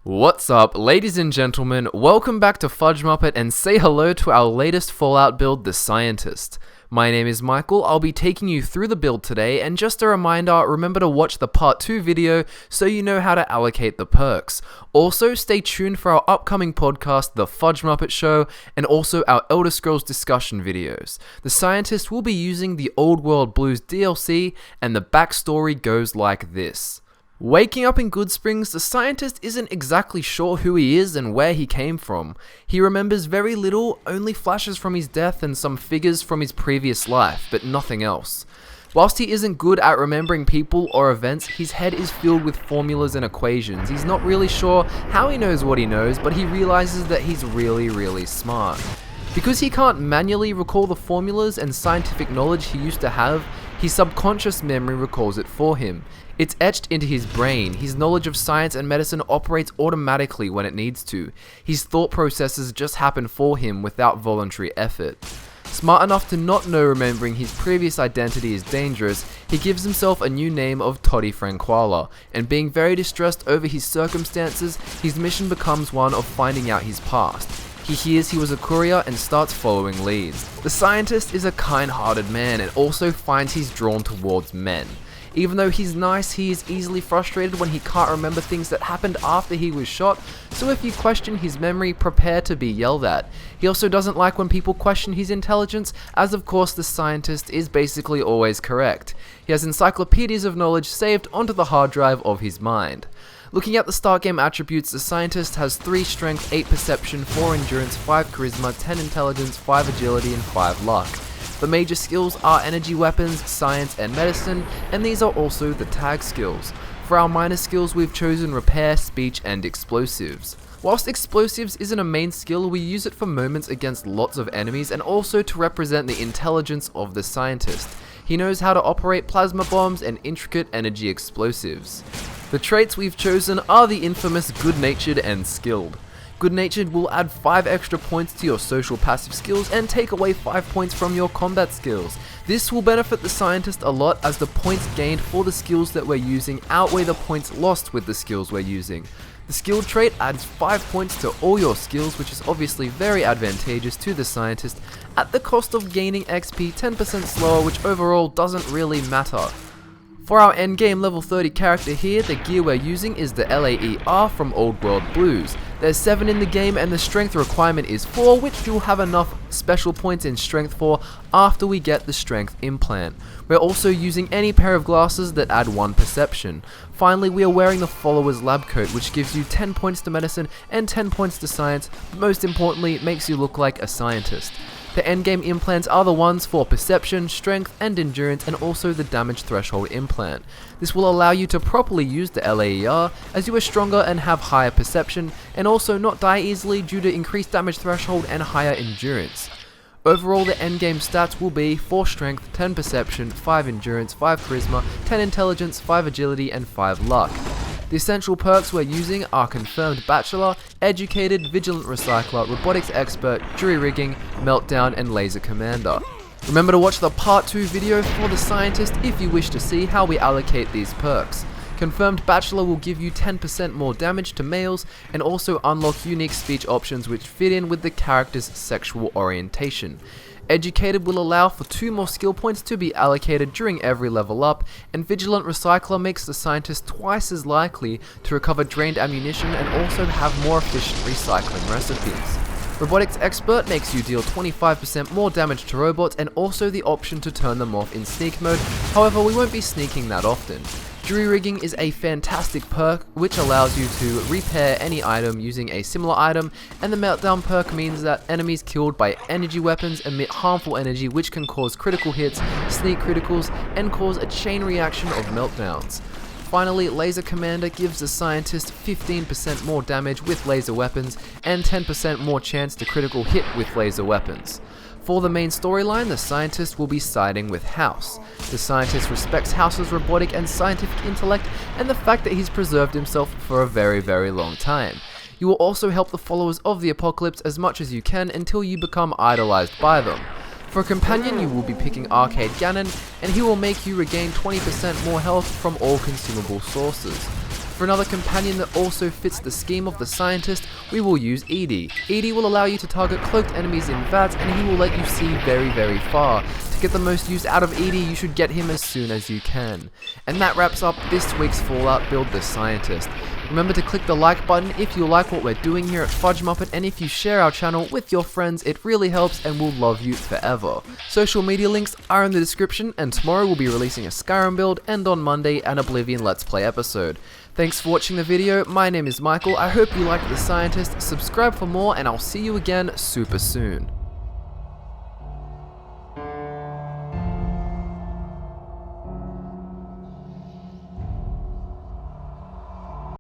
What's up, ladies and gentlemen? Welcome back to FudgeMuppet and say hello to our latest Fallout build, the Scientist. My name is Michael, I'll be taking you through the build today, and just a reminder, remember to watch the part 2 video so you know how to allocate the perks. Also, stay tuned for our upcoming podcast, The FudgeMuppet Show, and also our Elder Scrolls discussion videos. The Scientist will be using the Old World Blues DLC, and the backstory goes like this. Waking up in Goodsprings, the Scientist isn't exactly sure who he is and where he came from. He remembers very little, only flashes from his death and some figures from his previous life, but nothing else. Whilst he isn't good at remembering people or events, his head is filled with formulas and equations. He's not really sure how he knows what he knows, but he realizes that he's really smart. Because he can't manually recall the formulas and scientific knowledge he used to have, his subconscious memory recalls it for him. It's etched into his brain. His knowledge of science and medicine operates automatically when it needs to. His thought processes just happen for him without voluntary effort. Smart enough to not know remembering his previous identity is dangerous, he gives himself a new name of Toddy Franquala, and being very distressed over his circumstances, his mission becomes one of finding out his past. He hears he was a courier and starts following leads. The Scientist is a kind-hearted man and also finds he's drawn towards men. Even though he's nice, he is easily frustrated when he can't remember things that happened after he was shot, so if you question his memory, prepare to be yelled at. He also doesn't like when people question his intelligence, as of course the Scientist is basically always correct. He has encyclopedias of knowledge saved onto the hard drive of his mind. Looking at the start game attributes, the Scientist has 3 strength, 8 perception, 4 endurance, 5 charisma, 10 intelligence, 5 agility, and 5 luck. The major skills are energy weapons, science, and medicine, and these are also the tag skills. For our minor skills, we've chosen repair, speech, and explosives. Whilst explosives isn't a main skill, we use it for moments against lots of enemies and also to represent the intelligence of the Scientist. He knows how to operate plasma bombs and intricate energy explosives. The traits we've chosen are the infamous good-natured and skilled. Good-natured will add 5 extra points to your social passive skills and take away 5 points from your combat skills. This will benefit the Scientist a lot as the points gained for the skills that we're using outweigh the points lost with the skills we're using. The skilled trait adds 5 points to all your skills, which is obviously very advantageous to the Scientist at the cost of gaining XP 10% slower, which overall doesn't really matter. For our endgame level 30 character here, the gear we're using is the LAER from Old World Blues. There's 7 in the game and the strength requirement is 4, which you'll have enough special points in strength for after we get the strength implant. We're also using any pair of glasses that add 1 perception. Finally, we are wearing the Follower's Lab Coat, which gives you 10 points to medicine and 10 points to science, but most importantly, it makes you look like a scientist. The endgame implants are the ones for perception, strength, and endurance, and also the damage threshold implant. This will allow you to properly use the LAER, as you are stronger and have higher perception, and also not die easily due to increased damage threshold and higher endurance. Overall, the endgame stats will be 4 strength, 10 perception, 5 endurance, 5 charisma, 10 intelligence, 5 agility, and 5 luck. The essential perks we're using are Confirmed Bachelor, Educated, Vigilant Recycler, Robotics Expert, Jury Rigging, Meltdown, and Laser Commander. Remember to watch the part 2 video for the Scientist if you wish to see how we allocate these perks. Confirmed Bachelor will give you 10% more damage to males and also unlock unique speech options which fit in with the character's sexual orientation. Educated will allow for 2 more skill points to be allocated during every level up, and Vigilant Recycler makes the Scientist twice as likely to recover drained ammunition and also have more efficient recycling recipes. Robotics Expert makes you deal 25% more damage to robots and also the option to turn them off in sneak mode, however we won't be sneaking that often. Jury Rigging is a fantastic perk which allows you to repair any item using a similar item, and the Meltdown perk means that enemies killed by energy weapons emit harmful energy which can cause critical hits, sneak criticals, and cause a chain reaction of meltdowns. Finally, Laser Commander gives the Scientist 15% more damage with laser weapons and 10% more chance to critical hit with laser weapons. For the main storyline, the Scientist will be siding with House. The Scientist respects House's robotic and scientific intellect and the fact that he's preserved himself for a very long time. You will also help the followers of the Apocalypse as much as you can until you become idolized by them. For a companion, you will be picking Arcade Ganon, and he will make you regain 20% more health from all consumable sources. For another companion that also fits the scheme of the Scientist, we will use Edie. Edie will allow you to target cloaked enemies in VATS, and he will let you see very, very far. To get the most use out of Edie, you should get him as soon as you can. And that wraps up this week's Fallout build, the Scientist. Remember to click the like button if you like what we're doing here at FudgeMuppet, and if you share our channel with your friends, it really helps and we'll love you forever. Social media links are in the description, and tomorrow we'll be releasing a Skyrim build, and on Monday an Oblivion Let's Play episode. Thanks for watching the video. My name is Michael. I hope you liked the Scientist. Subscribe for more, and I'll see you again super soon.